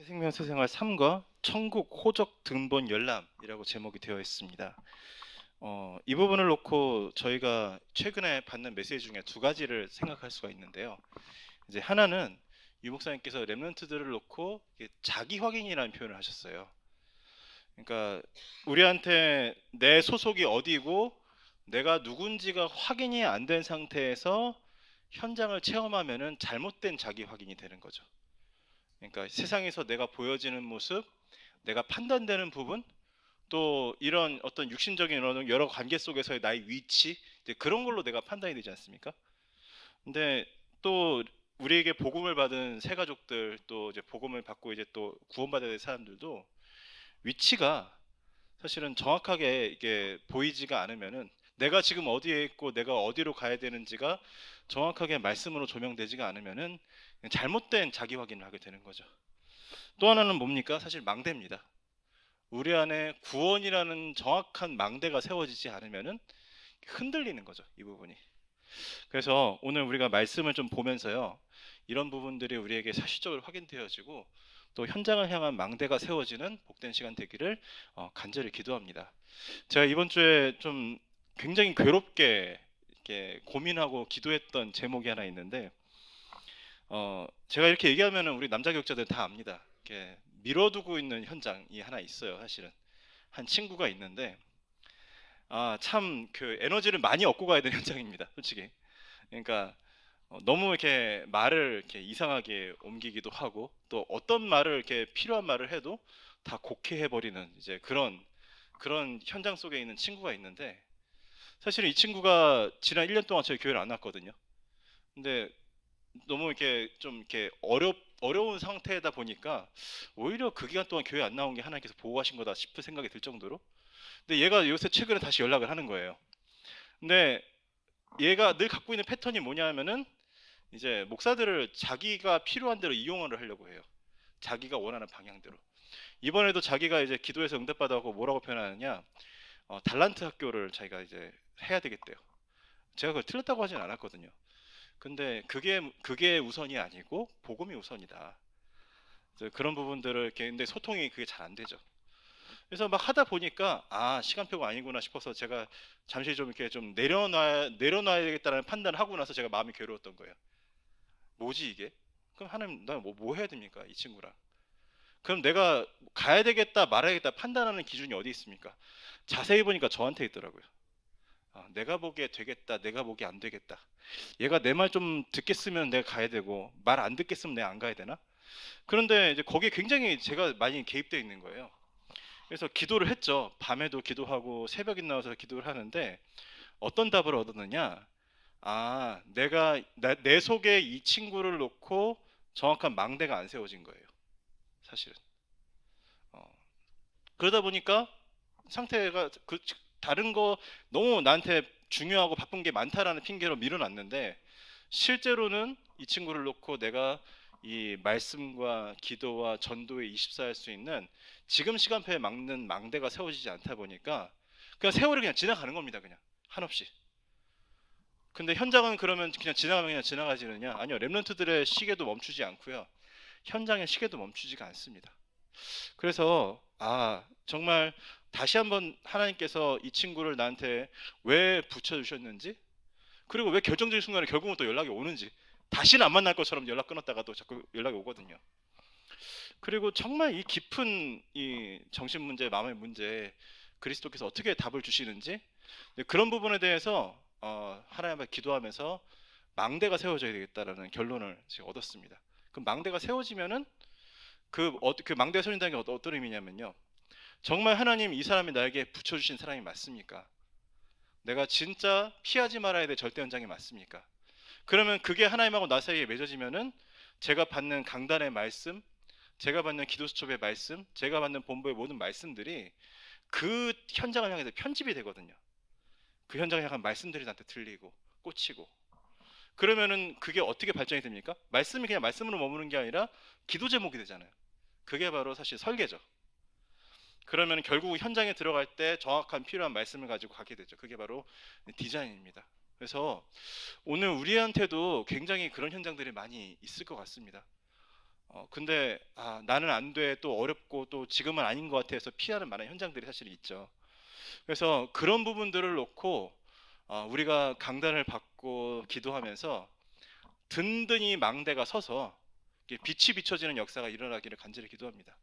새생명 새생활 3과 천국 호적 등본 열람이라고 제목이 되어 있습니다. 이 부분을 놓고 저희가 최근에 받는 메시지 중에 두 가지를 생각할 수가 있는데요. 이제 하나는 유 목사님께서 렘넌트들을 놓고 자기 확인이라는 표현을 하셨어요. 그러니까 우리한테 내 소속이 어디고 내가 누군지가 확인이 안 된 상태에서 현장을 체험하면은 잘못된 자기 확인이 되는 거죠. 그러니까 세상에서 내가 보여지는 모습, 내가 판단되는 부분, 또 이런 어떤 육신적인 여러 관계 속에서의 나의 위치, 이제 그런 걸로 내가 판단이 되지 않습니까? 근데 또 우리에게 복음을 받은 새 가족들, 또 이제 복음을 받고 이제 또 구원받아야 될 사람들도 위치가 사실은 정확하게 이게 보이지가 않으면은 내가 지금 어디에 있고 내가 어디로 가야 되는지가 정확하게 말씀으로 조명되지가 않으면은 잘못된 자기 확인을 하게 되는 거죠. 또 하나는 뭡니까? 사실 망대입니다. 우리 안에 구원이라는 정확한 망대가 세워지지 않으면은 흔들리는 거죠, 이 부분이. 그래서 오늘 우리가 말씀을 좀 보면서요, 이런 부분들이 우리에게 사실적으로 확인되어지고 또 현장을 향한 망대가 세워지는 복된 시간 되기를 간절히 기도합니다. 제가 이번 주에 좀 굉장히 괴롭게 이렇게 고민하고 기도했던 제목이 하나 있는데, 제가 이렇게 얘기하면은 우리 남자 교육자들 다 압니다. 이렇게 미뤄두고 있는 현장이 하나 있어요. 사실은 한 친구가 있는데, 참 그 에너지를 많이 얻고 가야 되는 현장입니다. 솔직히. 그러니까 너무 이렇게 말을 이렇게 이상하게 옮기기도 하고, 또 어떤 말을 이렇게 필요한 말을 해도 다 곡해해 버리는 이제 그런 현장 속에 있는 친구가 있는데, 사실은 이 친구가 지난 1년 동안 저희 교회를 안 왔거든요. 근데 너무 이렇게 좀 이렇게 어려운 상태다 보니까 오히려 그 기간 동안 교회 안 나온 게 하나님께서 보호하신 거다 싶은 생각이 들 정도로. 근데 얘가 요새 최근에 다시 연락을 하는 거예요. 근데 얘가 늘 갖고 있는 패턴이 뭐냐면은 이제 목사들을 자기가 필요한 대로 이용을 하려고 해요. 자기가 원하는 방향대로. 이번에도 자기가 이제 기도해서 응답받아고 뭐라고 표현하느냐, 달란트 학교를 자기가 이제 해야 되겠대요. 제가 그걸 틀렸다고 하진 않았거든요. 근데 그게 우선이 아니고 복음이 우선이다. 그런 부분들을 이렇게 근데 소통이 그게 잘 안 되죠. 그래서 막 하다 보니까 시간표가 아니구나 싶어서 제가 잠시 좀 이렇게 좀 내려놔야 되겠다는 판단을 하고 나서 제가 마음이 괴로웠던 거예요. 뭐지 이게? 그럼 하나님 나뭐 해야 됩니까 이 친구랑? 그럼 내가 가야 되겠다 말아야겠다 판단하는 기준이 어디 있습니까? 자세히 보니까 저한테 있더라고요. 내가 보기에 되겠다, 내가 보기에 안 되겠다. 얘가 내 말 좀 듣겠으면 내가 가야 되고 말 안 듣겠으면 내가 안 가야 되나? 그런데 이제 거기에 굉장히 제가 많이 개입되어 있는 거예요. 그래서 기도를 했죠. 밤에도 기도하고 새벽에 나와서 기도를 하는데 어떤 답을 얻었느냐? 내 속에 이 친구를 놓고 정확한 망대가 안 세워진 거예요. 사실은. 어, 그러다 보니까 상태가 다른 거 너무 나한테 중요하고 바쁜 게 많다라는 핑계로 밀어놨는데 실제로는 이 친구를 놓고 내가 이 말씀과 기도와 전도에 24할 수 있는 지금 시간표에 막는 망대가 세워지지 않다 보니까 그냥 세월이 그냥 지나가는 겁니다. 그냥 한없이. 근데 현장은 그러면 그냥 지나가면 그냥 지나가지느냐? 아니요. 렘넌트들의 시계도 멈추지 않고요. 현장의 시계도 멈추지가 않습니다. 그래서 정말 다시 한번 하나님께서 이 친구를 나한테 왜 붙여주셨는지, 그리고 왜 결정적인 순간에 결국은 또 연락이 오는지, 다시는 안 만날 것처럼 연락 끊었다가도 자꾸 연락이 오거든요. 그리고 정말 이 깊은 이 정신 문제, 마음의 문제, 그리스도께서 어떻게 답을 주시는지 그런 부분에 대해서 하나님 앞에 기도하면서 망대가 세워져야 되겠다라는 결론을 제가 얻었습니다. 그 망대가 세워지면은 그 망대가 세워진다는 게 어떤 의미냐면요. 정말 하나님 이 사람이 나에게 붙여주신 사람이 맞습니까? 내가 진짜 피하지 말아야 될 절대 현장이 맞습니까? 그러면 그게 하나님하고 나 사이에 맺어지면은 제가 받는 강단의 말씀, 제가 받는 기도 수첩의 말씀, 제가 받는 본부의 모든 말씀들이 그 현장을 향해서 편집이 되거든요. 그 현장을 향한 말씀들이 나한테 들리고 꽂히고. 그러면은 그게 어떻게 발전이 됩니까? 말씀이 그냥 말씀으로 머무는 게 아니라 기도 제목이 되잖아요. 그게 바로 사실 설계죠. 그러면 결국 현장에 들어갈 때 정확한 필요한 말씀을 가지고 가게 되죠. 그게 바로 디자인입니다. 그래서 오늘 우리한테도 굉장히 그런 현장들이 많이 있을 것 같습니다. 근데 나는 안 돼, 또 어렵고 또 지금은 아닌 것 같아서 피하는 많은 현장들이 사실 있죠. 그래서 그런 부분들을 놓고 우리가 강단을 받고 기도하면서 든든히 망대가 서서 이렇게 빛이 비춰지는 역사가 일어나기를 간절히 기도합니다.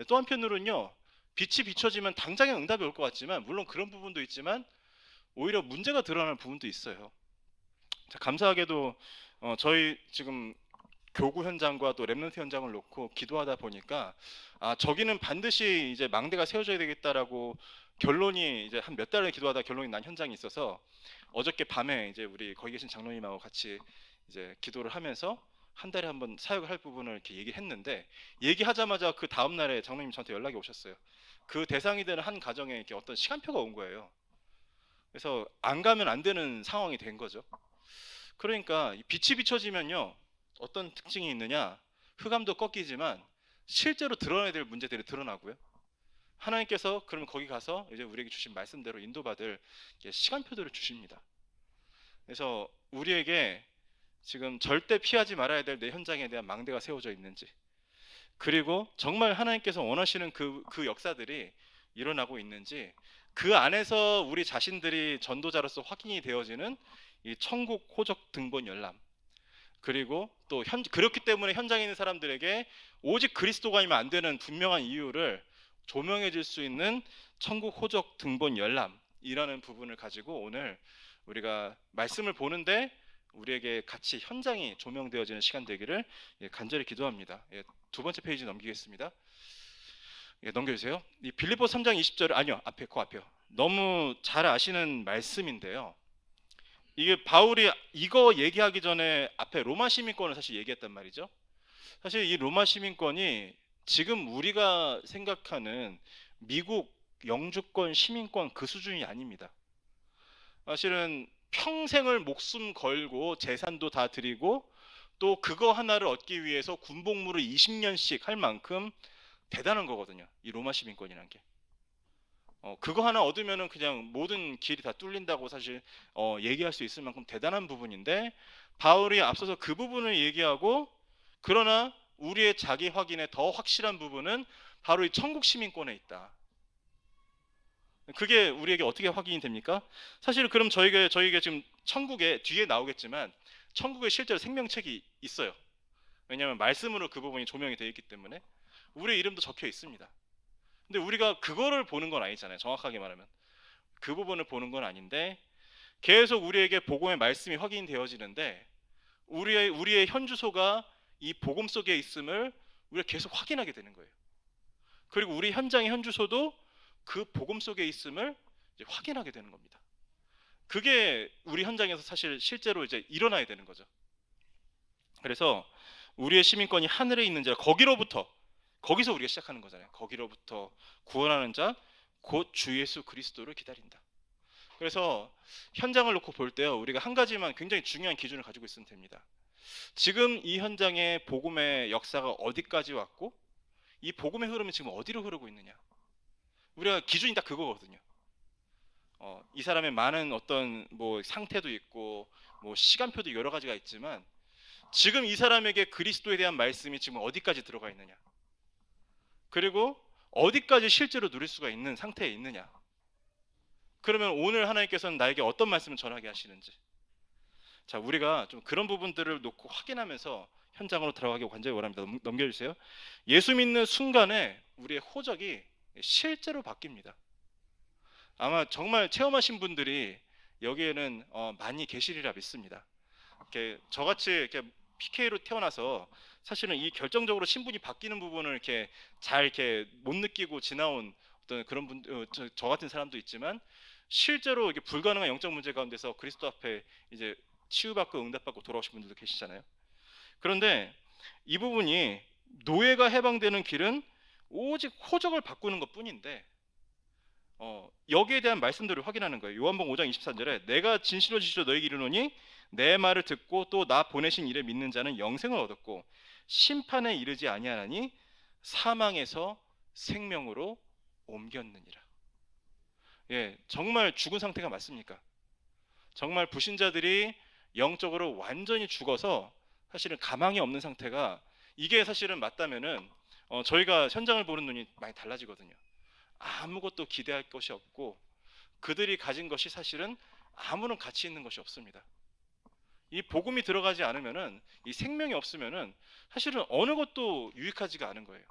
또 한편으로는요, 빛이 비춰지면 당장에 응답이 올 것 같지만, 물론 그런 부분도 있지만 오히려 문제가 드러나는 부분도 있어요. 자, 감사하게도 저희 지금 교구 현장과 또 랩런트 현장을 놓고 기도하다 보니까 저기는 반드시 이제 망대가 세워져야 되겠다라고 결론이 이제 한 몇 달을 기도하다 결론이 난 현장이 있어서 어저께 밤에 이제 우리 거기 계신 장로님하고 같이 이제 기도를 하면서 한 달에 한 번 사역을 할 부분을 이렇게 얘기했는데, 얘기하자마자 그 다음 날에 장로님 저한테 연락이 오셨어요. 그 대상이 되는 한 가정에 이렇게 어떤 시간표가 온 거예요. 그래서 안 가면 안 되는 상황이 된 거죠. 그러니까 빛이 비춰지면요, 어떤 특징이 있느냐, 흑암도 꺾이지만 실제로 드러나야 될 문제들이 드러나고요. 하나님께서 그러면 거기 가서 이제 우리에게 주신 말씀대로 인도받을 시간표들을 주십니다. 그래서 우리에게 지금 절대 피하지 말아야 될 내 현장에 대한 망대가 세워져 있는지, 그리고 정말 하나님께서 원하시는 그 역사들이 일어나고 있는지, 그 안에서 우리 자신들이 전도자로서 확인이 되어지는 이 천국 호적 등본 열람, 그리고 또 그렇기 때문에 현장에 있는 사람들에게 오직 그리스도가 아니면 안 되는 분명한 이유를 조명해 줄 수 있는 천국 호적 등본 열람이라는 부분을 가지고 오늘 우리가 말씀을 보는데 우리에게 같이 현장이 조명되어지는 시간 되기를 간절히 기도합니다. 두 번째 페이지 넘기겠습니다. 넘겨주세요. 이 빌립보 3장 20절, 아니요, 앞에 그 앞에요. 너무 잘 아시는 말씀인데요. 이게 바울이 이거 얘기하기 전에 앞에 로마 시민권을 사실 얘기했단 말이죠. 사실 이 로마 시민권이 지금 우리가 생각하는 미국 영주권 시민권 그 수준이 아닙니다. 사실은 평생을 목숨 걸고 재산도 다 드리고 또 그거 하나를 얻기 위해서 군복무를 20년씩 할 만큼 대단한 거거든요, 이 로마 시민권이라는 게. 그거 하나 얻으면은 그냥 모든 길이 다 뚫린다고 사실 얘기할 수 있을 만큼 대단한 부분인데, 바울이 앞서서 그 부분을 얘기하고, 그러나 우리의 자기 확인의 더 확실한 부분은 바로 이 천국 시민권에 있다. 그게 우리에게 어떻게 확인이 됩니까? 사실 그럼 저희가 지금 천국에 뒤에 나오겠지만 천국에 실제로 생명책이 있어요. 왜냐하면 말씀으로 그 부분이 조명이 되어 있기 때문에 우리의 이름도 적혀 있습니다. 근데 우리가 그거를 보는 건 아니잖아요. 정확하게 말하면 그 부분을 보는 건 아닌데, 계속 우리에게 복음의 말씀이 확인되어지는데 우리의 현주소가 이 복음 속에 있음을 우리가 계속 확인하게 되는 거예요. 그리고 우리 현장의 현주소도 그 복음 속에 있음을 이제 확인하게 되는 겁니다. 그게 우리 현장에서 사실 실제로 이제 일어나야 되는 거죠. 그래서 우리의 시민권이 하늘에 있는 자, 거기서 우리가 시작하는 거잖아요. 거기로부터 구원하는 자, 곧 주 예수 그리스도를 기다린다. 그래서 현장을 놓고 볼 때요, 우리가 한 가지만 굉장히 중요한 기준을 가지고 있으면 됩니다. 지금 이 현장의 복음의 역사가 어디까지 왔고 이 복음의 흐름이 지금 어디로 흐르고 있느냐, 우리가 기준이 딱 그거거든요. 이 사람의 많은 어떤 뭐 상태도 있고 뭐 시간표도 여러 가지가 있지만 지금 이 사람에게 그리스도에 대한 말씀이 지금 어디까지 들어가 있느냐, 그리고 어디까지 실제로 누릴 수가 있는 상태에 있느냐. 그러면 오늘 하나님께서는 나에게 어떤 말씀을 전하게 하시는지, 자, 우리가 좀 그런 부분들을 놓고 확인하면서 현장으로 들어가기 간절히 원합니다. 넘겨주세요. 예수 믿는 순간에 우리의 호적이 실제로 바뀝니다. 아마 정말 체험하신 분들이 여기에는 많이 계시리라 믿습니다. 이렇게 저같이 이렇게 PK로 태어나서 사실은 이 결정적으로 신분이 바뀌는 부분을 이렇게 잘 이렇게 못 느끼고 지나온 어떤 그런 저 같은 사람도 있지만, 실제로 이게 불가능한 영적 문제 가운데서 그리스도 앞에 이제 치유받고 응답받고 돌아오신 분들도 계시잖아요. 그런데 이 부분이 노예가 해방되는 길은 오직 호적을 바꾸는 것뿐인데, 여기에 대한 말씀들을 확인하는 거예요. 요한복음 5장 23절에 내가 진실로 너에게 이르노니 내 말을 듣고 또 나 보내신 이를 믿는 자는 영생을 얻었고 심판에 이르지 아니하나니 사망에서 생명으로 옮겼느니라. 정말 죽은 상태가 맞습니까? 정말 불신자들이 영적으로 완전히 죽어서 사실은 가망이 없는 상태가 이게 사실은 맞다면은 저희가 현장을 보는 눈이 많이 달라지거든요. 아무것도 기대할 것이 없고 그들이 가진 것이 사실은 아무런 가치 있는 것이 없습니다. 이 복음이 들어가지 않으면은, 이 생명이 없으면은 사실은 어느 것도 유익하지가 않은 거예요.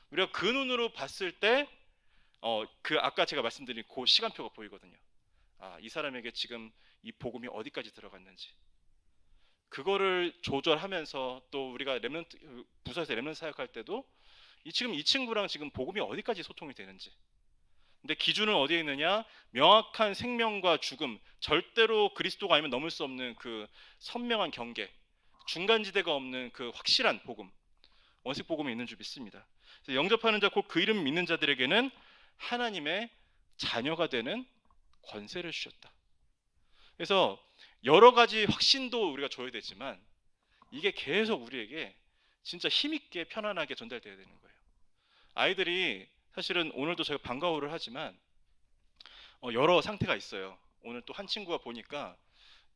우리가 그 눈으로 봤을 때 그 아까 제가 말씀드린 그 시간표가 보이거든요. 이 사람에게 지금 이 복음이 어디까지 들어갔는지, 그거를 조절하면서, 또 우리가 렘넌트 부서에서 렘넌트 사역할 때도 지금 이 친구랑 지금 복음이 어디까지 소통이 되는지. 근데 기준은 어디에 있느냐? 명확한 생명과 죽음, 절대로 그리스도가 아니면 넘을 수 없는 그 선명한 경계, 중간지대가 없는 그 확실한 복음, 원색 복음이 있는 줄 믿습니다. 그래서 영접하는 자, 곧 그 이름 믿는 자들에게는 하나님의 자녀가 되는 권세를 주셨다. 그래서 여러 가지 확신도 우리가 줘야 되지만 이게 계속 우리에게 진짜 힘있게 편안하게 전달돼야 되는 거예요. 아이들이 사실은 오늘도 제가 방과후를 하지만 여러 상태가 있어요. 오늘 또 한 친구가 보니까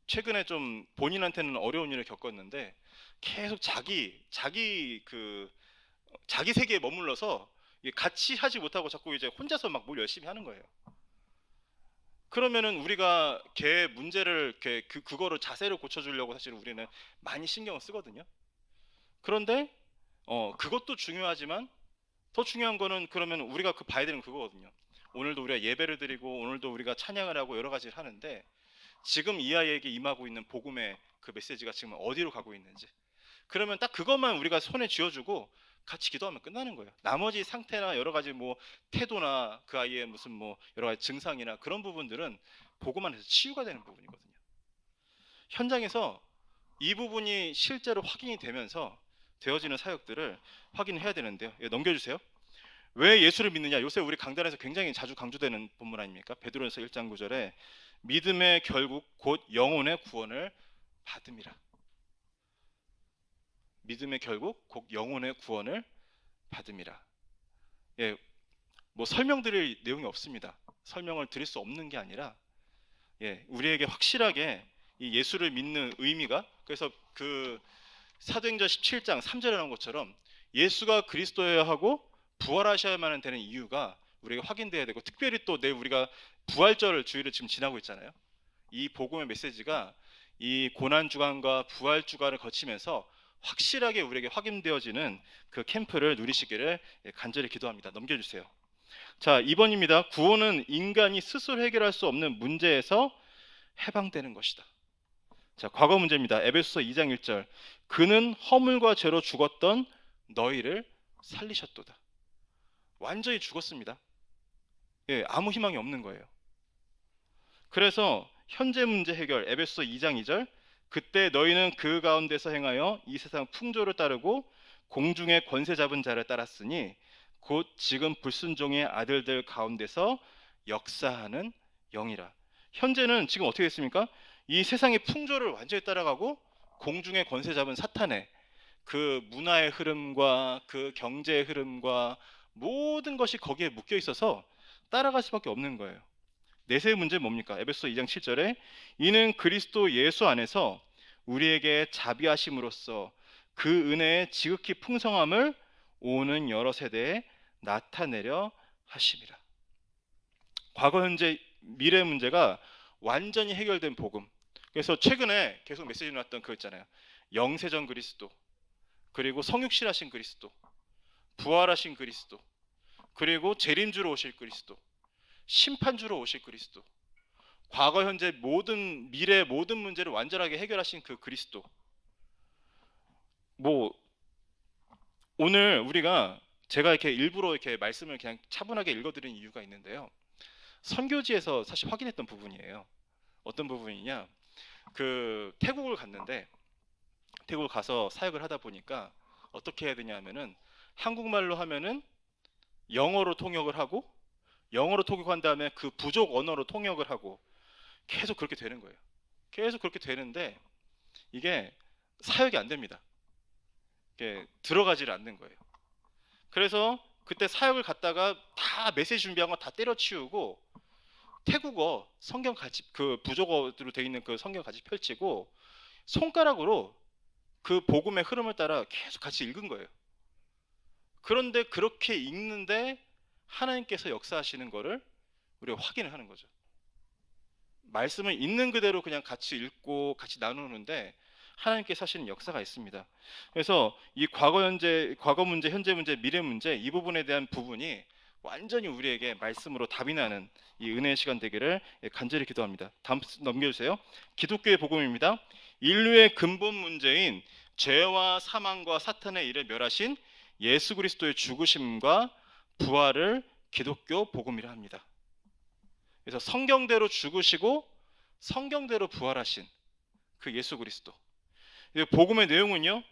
최근에 좀 본인한테는 어려운 일을 겪었는데 계속 자기 세계에 머물러서 같이 하지 못하고 자꾸 이제 혼자서 막 뭘 열심히 하는 거예요. 그러면은 우리가 걔 문제를 그거를 자세를 고쳐주려고 사실 우리는 많이 신경을 쓰거든요. 그런데 그것도 중요하지만 더 중요한 거는, 그러면 우리가 봐야 되는 그거거든요. 오늘도 우리가 예배를 드리고 오늘도 우리가 찬양을 하고 여러 가지를 하는데 지금 이 아이에게 임하고 있는 복음의 그 메시지가 지금 어디로 가고 있는지, 그러면 딱 그것만 우리가 손에 쥐어주고 같이 기도하면 끝나는 거예요. 나머지 상태나 여러 가지 뭐 태도나 그 아이의 무슨 뭐 여러 가지 증상이나 그런 부분들은 복음 안에서 치유가 되는 부분이거든요. 현장에서 이 부분이 실제로 확인이 되면서 되어지는 사역들을 확인해야 되는데요. 넘겨주세요. 왜 예수를 믿느냐? 요새 우리 강단에서 굉장히 자주 강조되는 본문 아닙니까? 베드로전서 1장 9절에 믿음의 결국 곧 영혼의 구원을 받음이라. 믿음의 결국 곧 영혼의 구원을 받음이라. 예, 뭐 설명드릴 내용이 없습니다. 설명을 드릴 수 없는 게 아니라, 우리에게 확실하게 이 예수를 믿는 의미가, 그래서 그 사도행전 17장 3절에 나온 것처럼 예수가 그리스도여야 하고 부활하셔야만 되는 이유가 우리가 확인돼야 되고, 특별히 또 내일 우리가 부활절 주일을 지금 지나고 있잖아요. 이 복음의 메시지가 이 고난 주간과 부활 주간을 거치면서 확실하게 우리에게 확인되어지는 그 캠프를 누리시기를 간절히 기도합니다. 넘겨주세요. 자, 2번입니다. 구원은 인간이 스스로 해결할 수 없는 문제에서 해방되는 것이다. 자, 과거 문제입니다. 에베소서 2장 1절. 그는 허물과 죄로 죽었던 너희를 살리셨도다. 완전히 죽었습니다. 아무 희망이 없는 거예요. 그래서 현재 문제 해결, 에베소서 2장 2절. 그때 너희는 그 가운데서 행하여 이 세상 풍조를 따르고 공중의 권세 잡은 자를 따랐으니 곧 지금 불순종의 아들들 가운데서 역사하는 영이라. 현재는 지금 어떻게 됐습니까? 이 세상의 풍조를 완전히 따라가고 공중의 권세 잡은 사탄의 그 문화의 흐름과 그 경제의 흐름과 모든 것이 거기에 묶여 있어서 따라갈 수밖에 없는 거예요. 내세의 문제는 뭡니까? 에베소서 2장 7절에 이는 그리스도 예수 안에서 우리에게 자비하심으로써 그 은혜의 지극히 풍성함을 오는 여러 세대에 나타내려 하심이라. 과거, 현재, 미래 문제가 완전히 해결된 복음. 그래서 최근에 계속 메시지 나왔던 그거 있잖아요. 영세전 그리스도, 그리고 성육신하신 그리스도, 부활하신 그리스도, 그리고 재림주로 오실 그리스도, 심판주로 오실 그리스도, 과거 현재 모든 미래 모든 문제를 완전하게 해결하신 그 그리스도. 뭐 오늘 우리가 제가 이렇게 일부러 이렇게 말씀을 그냥 차분하게 읽어드리는 이유가 있는데요. 선교지에서 사실 확인했던 부분이에요. 어떤 부분이냐? 그 태국을 갔는데 태국을 가서 사역을 하다 보니까 어떻게 해야 되냐 하면은 한국말로 하면은 영어로 통역을 하고, 영어로 통역한 다음에 그 부족 언어로 통역을 하고, 계속 그렇게 되는 거예요. 계속 그렇게 되는데 이게 사역이 안 됩니다. 이게 들어가지를 않는 거예요. 그래서 그때 사역을 갔다가 다 메시지 준비한 거 다 때려치우고 태국어 성경 같이 그 부족어로 돼 있는 그 성경 같이 펼치고 손가락으로 그 복음의 흐름을 따라 계속 같이 읽은 거예요. 그런데 그렇게 읽는데 하나님께서 역사하시는 거를 우리가 확인을 하는 거죠. 말씀을 있는 그대로 그냥 같이 읽고 같이 나누는데 하나님께서 하시는 역사가 있습니다. 그래서 이 과거 문제, 현재 문제, 미래 문제 이 부분에 대한 부분이 완전히 우리에게 말씀으로 답이 나는 이 은혜의 시간 되기를 간절히 기도합니다. 다음 넘겨주세요. 기독교의 복음입니다. 인류의 근본 문제인 죄와 사망과 사탄의 일을 멸하신 예수 그리스도의 죽으심과 부활을 기독교 복음이라 합니다. 그래서 성경대로 죽으시고 성경대로 부활하신 그 예수 그리스도. 복음의 내용은요,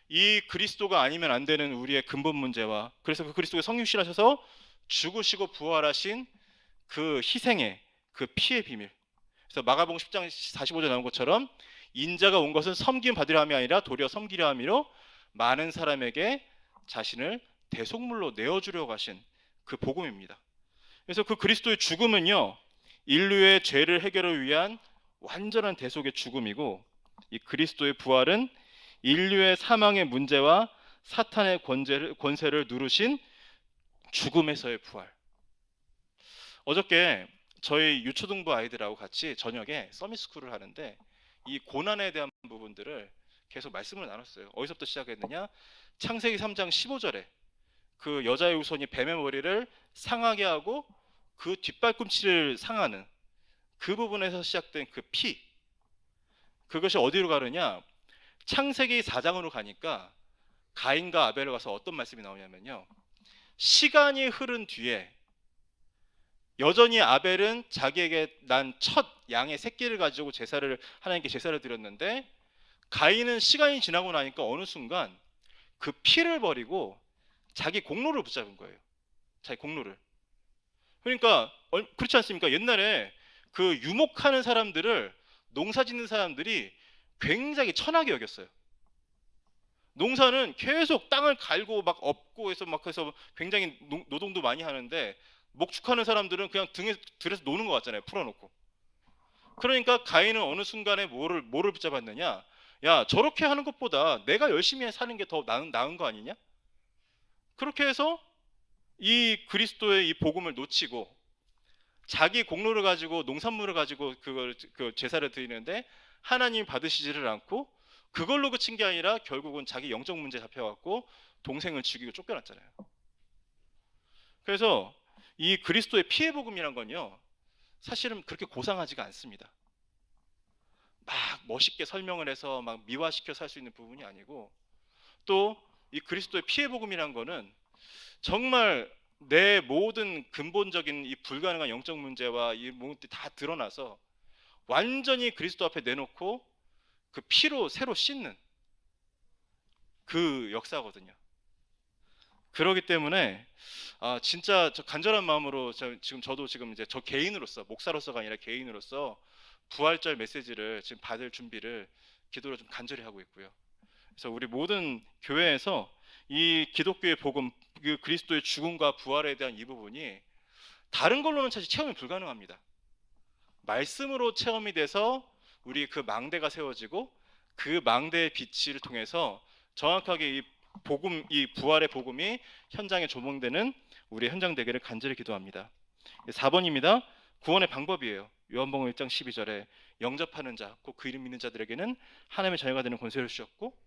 이 그리스도가 아니면 안 되는 우리의 근본 문제와 그래서 그 그리스도가 성육신하셔서 죽으시고 부활하신 그 희생의 그 피의 비밀. 그래서 마가복음 10장 45절 나온 것처럼 인자가 온 것은 섬김 받으려 함이 아니라 도리어 섬기려 함이로 많은 사람에게 자신을 대속물로 내어주려고 하신 그 복음입니다. 그래서 그 그리스도의 죽음은요, 인류의 죄를 해결을 위한 완전한 대속의 죽음이고, 이 그리스도의 부활은 인류의 사망의 문제와 사탄의 권세를 누르신 죽음에서의 부활. 어저께 저희 유초등부 아이들하고 같이 저녁에 서밋스쿨을 하는데 이 고난에 대한 부분들을 계속 말씀을 나눴어요. 어디서부터 시작했느냐? 창세기 3장 15절에 그 여자의 후손이 뱀의 머리를 상하게 하고 그 뒷발꿈치를 상하는 그 부분에서 시작된 그 피, 그것이 어디로 가느냐? 창세기 4장으로 가니까 가인과 아벨로 가서 어떤 말씀이 나오냐면요, 시간이 흐른 뒤에 여전히 아벨은 자기에게 난 첫 양의 새끼를 가지고 하나님께 제사를 드렸는데, 가인은 시간이 지나고 나니까 어느 순간 그 피를 버리고 자기 공로를 붙잡은 거예요. 자기 공로를. 그러니까 그렇지 않습니까? 옛날에 그 유목하는 사람들을, 농사 짓는 사람들이 굉장히 천하게 여겼어요. 농사는 계속 땅을 갈고 막 엎고 해서 굉장히 노동도 많이 하는데, 목축하는 사람들은 그냥 들에서 노는 것 같잖아요. 풀어놓고. 그러니까 가인은 어느 순간에 뭐를 붙잡았느냐? 야, 저렇게 하는 것보다 내가 열심히 사는 게 더 나은 거 아니냐? 그렇게 해서 이 그리스도의 이 복음을 놓치고 자기 공로를 가지고, 농산물을 가지고 그 제사를 드리는데 하나님이 받으시지를 않고, 그걸로 그친 게 아니라 결국은 자기 영적 문제 잡혀갖고 동생을 죽이고 쫓겨났잖아요. 그래서 이 그리스도의 피의 복음이란 건요, 사실은 그렇게 고상하지가 않습니다. 막 멋있게 설명을 해서 막 미화시켜서 할 수 있는 부분이 아니고, 또 이 그리스도의 피의 복음이란 거는 정말 내 모든 근본적인 이 불가능한 영적 문제와 이 모든 게 다 드러나서 완전히 그리스도 앞에 내놓고 그 피로 새로 씻는 그 역사거든요. 그렇기 때문에 진짜 저 간절한 마음으로 저도 지금 이제 저 개인으로서, 목사로서가 아니라 개인으로서 부활절 메시지를 지금 받을 준비를 기도로 좀 간절히 하고 있고요. 그래서 우리 모든 교회에서 이 기독교의 복음, 그 그리스도의 죽음과 부활에 대한 이 부분이 다른 걸로는 사실 체험이 불가능합니다. 말씀으로 체험이 돼서 우리 그 망대가 세워지고 그 망대의 빛을 통해서 정확하게 이 부활의 복음이 현장에 조명되는 우리 현장 되기를 간절히 기도합니다. 4번입니다. 구원의 방법이에요. 요한복음 1장 12절에 영접하는 자, 곧 그 이름 믿는 자들에게는 하나님의 자녀가 되는 권세를 주셨고,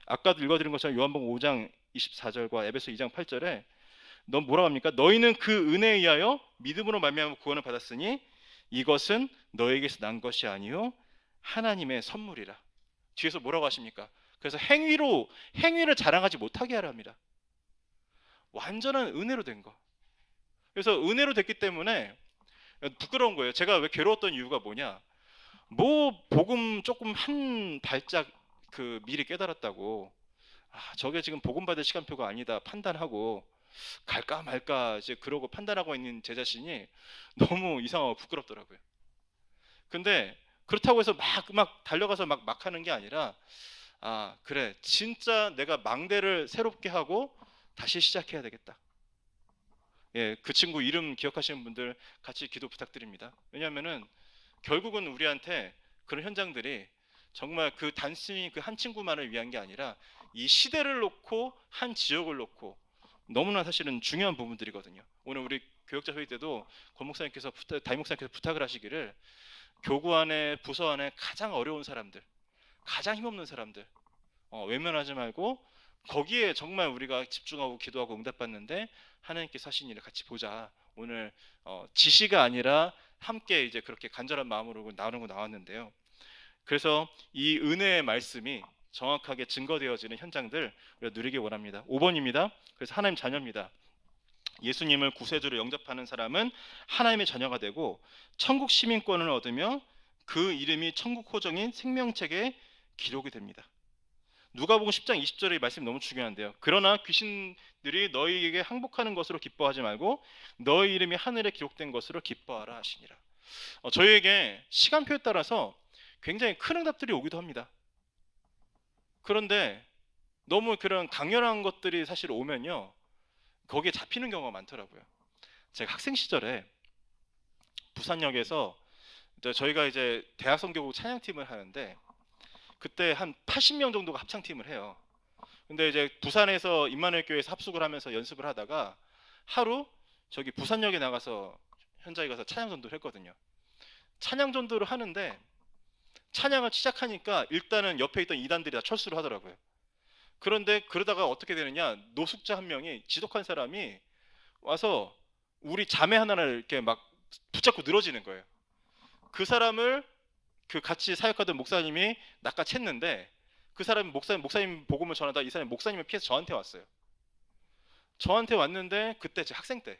아까도 읽어드린 것처럼 요한복음 5장 24절과 에베소 2장 8절에 뭐라고 합니까? 너희는 그 은혜에 의하여 믿음으로 말미암아 구원을 받았으니 이것은 너에게서 난 것이 아니요 하나님의 선물이라. 뒤에서 뭐라고 하십니까? 그래서 행위를 자랑하지 못하게 하려 합니다. 완전한 은혜로 된 거. 그래서 은혜로 됐기 때문에 부끄러운 거예요. 제가 왜 괴로웠던 이유가 뭐냐? 복음 조금 한 발짝 미리 깨달았다고, 저게 지금 복음 받을 시간표가 아니다 판단하고 갈까 말까 이제 그러고 판단하고 있는 제 자신이 너무 이상하고 부끄럽더라고요. 근데 그렇다고 해서 막 달려가서 막 하는 게 아니라, 그래, 진짜 내가 망대를 새롭게 하고 다시 시작해야 되겠다. 예, 그 친구 이름 기억하시는 분들 같이 기도 부탁드립니다. 왜냐하면은 결국은 우리한테 그런 현장들이 정말 그 단순히 그 한 친구만을 위한 게 아니라 이 시대를 놓고 한 지역을 놓고 너무나 사실은 중요한 부분들이거든요. 오늘 우리 교역자 회의 때도 권 목사님께서 담임 목사님께서 부탁을 하시기를 교구 안에 부서 안에 가장 어려운 사람들, 가장 힘없는 사람들 외면하지 말고 거기에 정말 우리가 집중하고 기도하고 응답받는데 하나님께서 하신 일을 같이 보자. 오늘 지시가 아니라 함께 이제 그렇게 간절한 마음으로 나누고 나왔는데요. 그래서 이 은혜의 말씀이 정확하게 증거되어지는 현장들 우리가 누리기 원합니다. 5번입니다. 그래서 하나님 자녀입니다. 예수님을 구세주로 영접하는 사람은 하나님의 자녀가 되고 천국 시민권을 얻으며 그 이름이 천국 호정인 생명책에 기록이 됩니다. 누가복음 10장 20절의 말씀이 너무 중요한데요. 그러나 귀신들이 너희에게 항복하는 것으로 기뻐하지 말고 너희 이름이 하늘에 기록된 것으로 기뻐하라 하시니라. 저희에게 시간표에 따라서 굉장히 큰 응답들이 오기도 합니다. 그런데 너무 그런 강렬한 것들이 사실 오면요, 거기에 잡히는 경우가 많더라고요. 제가 학생 시절에 부산역에서 저희가 이제 대학 선교국 찬양팀을 하는데 그때 한 80명 정도가 합창팀을 해요. 근데 이제 부산에서 임마누엘 교회에서 합숙을 하면서 연습을 하다가 하루 저기 부산역에 나가서 현장에 가서 찬양 전도를 했거든요. 찬양 전도를 하는데 찬양을 시작하니까 일단은 옆에 있던 이단들이 다 철수를 하더라고요. 그런데 그러다가 어떻게 되느냐, 노숙자 한 명이, 지독한 사람이 와서 우리 자매 하나를 이렇게 막 붙잡고 늘어지는 거예요. 그 사람을 그 같이 사역하던 목사님이 낚아챘는데 그 사람이 목사님 복음을 전하다 이 사람이 목사님을 피해서 저한테 왔어요. 저한테 왔는데 그때 제 학생 때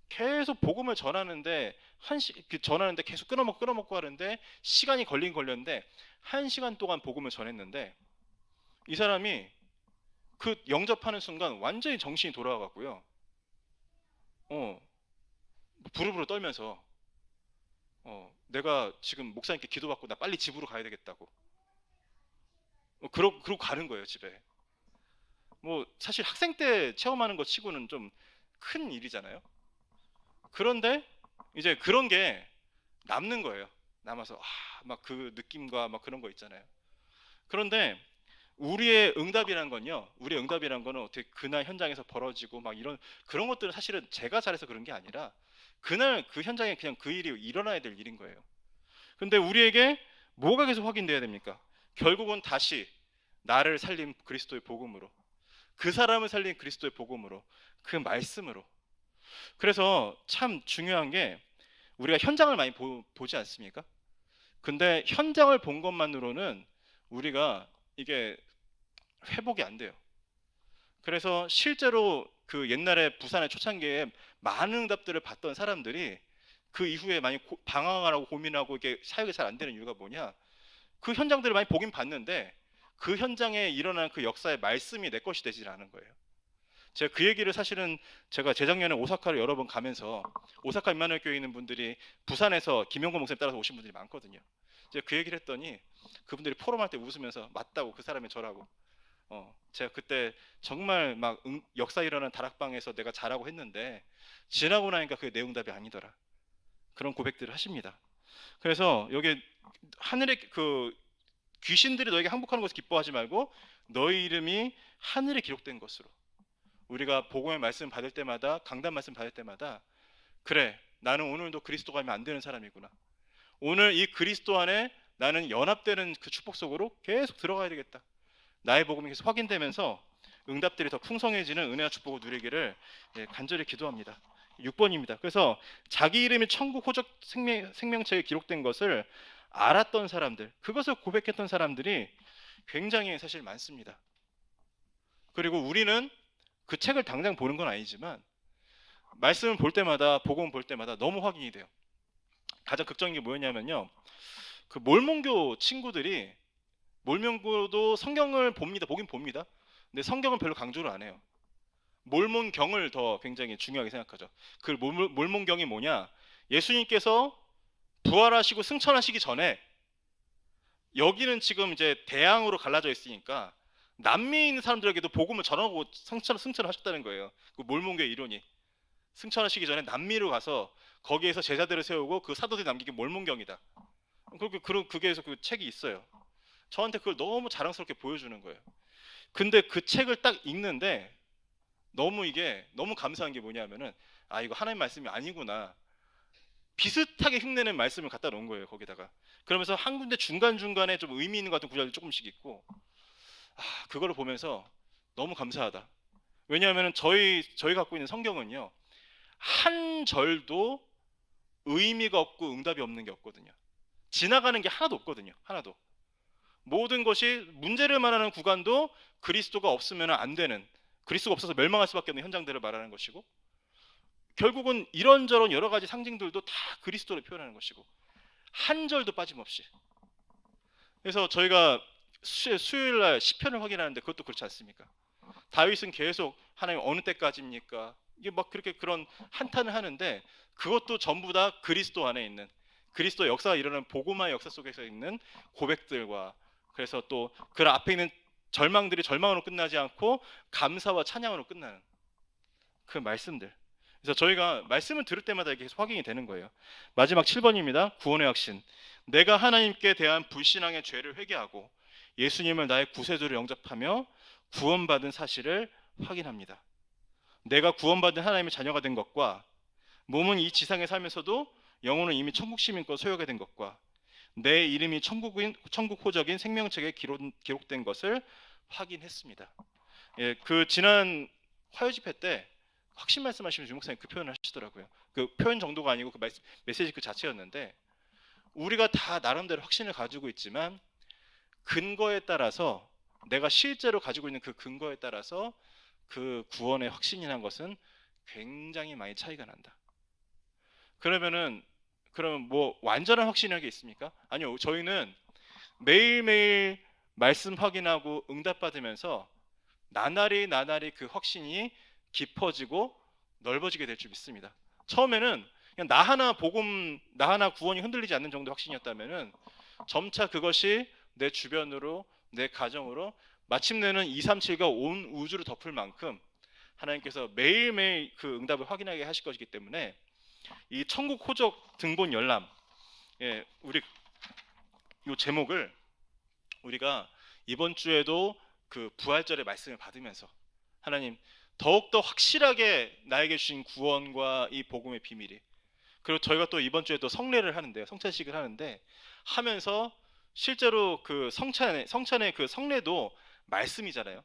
계속 복음을 전하는데 전하는데 계속 끊어먹고 하는데 시간이 걸렸는데 1시간 동안 복음을 전했는데 이 사람이 그 영접하는 순간 완전히 정신이 돌아와갖고요. 부르부르 떨면서 내가 지금 목사님께 기도받고 나 빨리 집으로 가야 되겠다고. 그러고 가는 거예요, 집에. 뭐 사실 학생 때 체험하는 것 치고는 좀 큰 일이잖아요. 그런데 이제 그런 게 남는 거예요. 남아서 막 그 느낌과 막 그런 거 있잖아요. 그런데 우리의 응답이란 건요, 우리의 응답이란 거는 어떻게 그날 현장에서 벌어지고 막 이런 그런 것들은 사실은 제가 잘해서 그런 게 아니라 그날 그 현장에 그냥 그 일이 일어나야 될 일인 거예요. 근데 우리에게 뭐가 계속 확인돼야 됩니까? 결국은 다시 나를 살린 그리스도의 복음으로, 그 사람을 살린 그리스도의 복음으로, 그 말씀으로. 그래서 참 중요한 게 우리가 현장을 많이 보지 않습니까? 근데 현장을 본 것만으로는 우리가 이게 회복이 안 돼요. 그래서 실제로 그 옛날에 부산의 초창기에 많은 응답들을 받던 사람들이 그 이후에 많이 방황하고 고민하고 이게 사역이 잘 안 되는 이유가 뭐냐? 그 현장들을 많이 보긴 봤는데 그 현장에 일어난 그 역사의 말씀이 내 것이 되질 않은 거예요. 제가 그 얘기를 사실은 제가 재작년에 오사카를 여러 번 가면서 오사카 임마누엘 교회에 있는 분들이 부산에서 김용건 목사님 따라서 오신 분들이 많거든요. 제가 그 얘기를 했더니 그분들이 포럼할 때 웃으면서 맞다고, 그 사람이 저라고. 제가 그때 정말 막 역사 일어난 다락방에서 내가 잘하고 했는데 지나고 나니까 그게 내 응답이 아니더라. 그런 고백들을 하십니다. 그래서 여기 하늘의 그 귀신들이 너에게 항복하는 것을 기뻐하지 말고 너희 이름이 하늘에 기록된 것으로. 우리가 복음의 말씀 받을 때마다, 강단 말씀 받을 때마다 그래, 나는 오늘도 그리스도가 아니면 안 되는 사람이구나. 오늘 이 그리스도 안에 나는 연합되는 그 축복 속으로 계속 들어가야 되겠다. 나의 복음이 계속 확인되면서 응답들이 더 풍성해지는 은혜와 축복을 누리기를 간절히 기도합니다. 6번입니다. 그래서 자기 이름이 천국 호적 생명책에 기록된 것을 알았던 사람들, 그것을 고백했던 사람들이 굉장히 사실 많습니다. 그리고 우리는 그 책을 당장 보는 건 아니지만 말씀을 볼 때마다, 복음을 볼 때마다 너무 확인이 돼요. 가장 극적인 게 뭐였냐면요, 그 몰몬교 친구들이, 몰몬교도 성경을 보긴 봅니다. 근데 성경은 별로 강조를 안 해요. 몰몬경을 더 굉장히 중요하게 생각하죠. 그 몰몬경이 뭐냐, 예수님께서 부활하시고 승천하시기 전에 여기는 지금 이제 대항으로 갈라져 있으니까 남미에 있는 사람들에게도 복음을 전하고 승천을 하셨다는 거예요. 그 몰몬교의 이론이, 승천하시기 전에 남미로 가서 거기에서 제자들을 세우고 그 사도들이 남긴 게 몰몬경이다. 그게서 그 책이 있어요. 저한테 그걸 너무 자랑스럽게 보여주는 거예요. 근데 그 책을 딱 읽는데 이게 너무 감사한 게 뭐냐면은, 아, 이거 하나님 말씀이 아니구나. 비슷하게 흉내낸 말씀을 갖다 놓은 거예요, 거기다가. 그러면서 한 군데 중간중간에 좀 의미 있는 것 같은 구절이 조금씩 있고, 아, 그거를 보면서 너무 감사하다. 왜냐하면 저희 갖고 있는 성경은요, 한 절도 의미가 없고 응답이 없는 게 없거든요. 지나가는 게 하나도 없거든요. 하나도. 모든 것이 문제를 말하는 구간도 그리스도가 없으면 안 되는, 그리스도가 없어서 멸망할 수밖에 없는 현장들을 말하는 것이고, 결국은 이런저런 여러 가지 상징들도 다 그리스도를 표현하는 것이고, 한 절도 빠짐없이. 그래서 저희가 수요일 날 시편을 확인하는데 그것도 그렇지 않습니까? 다윗은 계속 하나님 어느 때까지입니까? 이게 막 그렇게 그런 한탄을 하는데, 그것도 전부 다 그리스도 안에 있는, 그리스도 역사가 일어나는 복음화의 역사 속에서 있는 고백들과, 그래서 또 그 앞에 있는 절망들이 절망으로 끝나지 않고 감사와 찬양으로 끝나는 그 말씀들. 그래서 저희가 말씀을 들을 때마다 이게 계속 확인이 되는 거예요. 마지막 7번입니다. 구원의 확신. 내가 하나님께 대한 불신앙의 죄를 회개하고 예수님을 나의 구세주로 영접하며 구원받은 사실을 확인합니다. 내가 구원받은 하나님의 자녀가 된 것과 몸은 이 지상에 살면서도 영혼은 이미 천국 시민권 소유하게 된 것과 내 이름이 천국 호적인 생명책에 기록된 것을 확인했습니다. 예, 그 지난 화요 집회 때 확신 말씀하시면서 유목사님 그 표현을 하시더라고요. 그 표현 정도가 아니고 그 메시지 그 자체였는데, 우리가 다 나름대로 확신을 가지고 있지만 근거에 따라서, 내가 실제로 가지고 있는 그 근거에 따라서 그 구원의 확신이라는 것은 굉장히 많이 차이가 난다. 그러면 뭐 완전한 확신이라는 게 있습니까? 아니요. 저희는 매일매일 말씀 확인하고 응답받으면서 나날이 그 확신이 깊어지고 넓어지게 될 줄 믿습니다. 처음에는 그냥 나 하나 구원이 흔들리지 않는 정도 확신이었다면은 점차 그것이 내 주변으로, 내 가정으로, 마침내는 237가 온 우주를 덮을 만큼 하나님께서 매일매일 그 응답을 확인하게 하실 것이기 때문에, 이 천국 호적 등본 열람, 예, 우리 이 제목을 우리가 이번 주에도 그 부활절의 말씀을 받으면서, 하나님 더욱더 확실하게 나에게 주신 구원과 이 복음의 비밀이, 그리고 저희가 또 이번 주에 또 성례를 하는데요, 성찬식을 하는데, 하면서 실제로 그 성찬의 그 성례도 말씀이잖아요.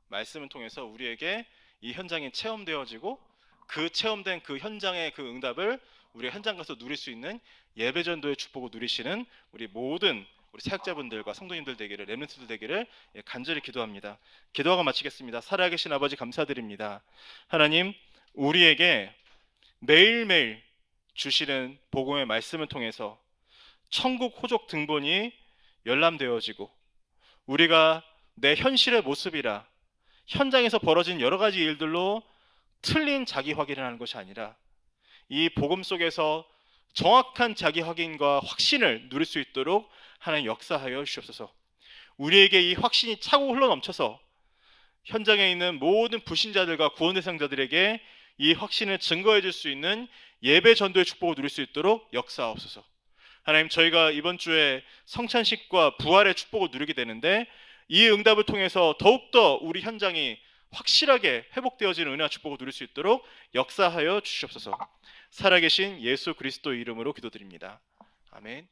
말씀을 통해서 우리에게 이 현장이 체험되어지고, 그 체험된 그 현장의 그 응답을 우리가 현장 가서 누릴 수 있는 예배전도의 축복을 누리시는 우리 모든 우리 사역자분들과 성도님들 되기를, 렘넌트들 되기를 간절히 기도합니다. 기도하고 마치겠습니다. 살아계신 아버지 감사드립니다. 하나님, 우리에게 매일매일 주시는 복음의 말씀을 통해서 천국 호적 등본이 열람되어지고, 우리가 내 현실의 모습이라 현장에서 벌어진 여러 가지 일들로 틀린 자기 확인을 하는 것이 아니라, 이 복음 속에서 정확한 자기 확인과 확신을 누릴 수 있도록 하나님 역사하여 주시옵소서. 우리에게 이 확신이 차고 흘러넘쳐서 현장에 있는 모든 불신자들과 구원 대상자들에게 이 확신을 증거해 줄 수 있는 예배 전도의 축복을 누릴 수 있도록 역사하옵소서. 하나님, 저희가 이번 주에 성찬식과 부활의 축복을 누리게 되는데, 이 응답을 통해서 더욱더 우리 현장이 확실하게 회복되어지는 은혜와 축복을 누릴 수 있도록 역사하여 주시옵소서. 살아계신 예수 그리스도 이름으로 기도드립니다. 아멘.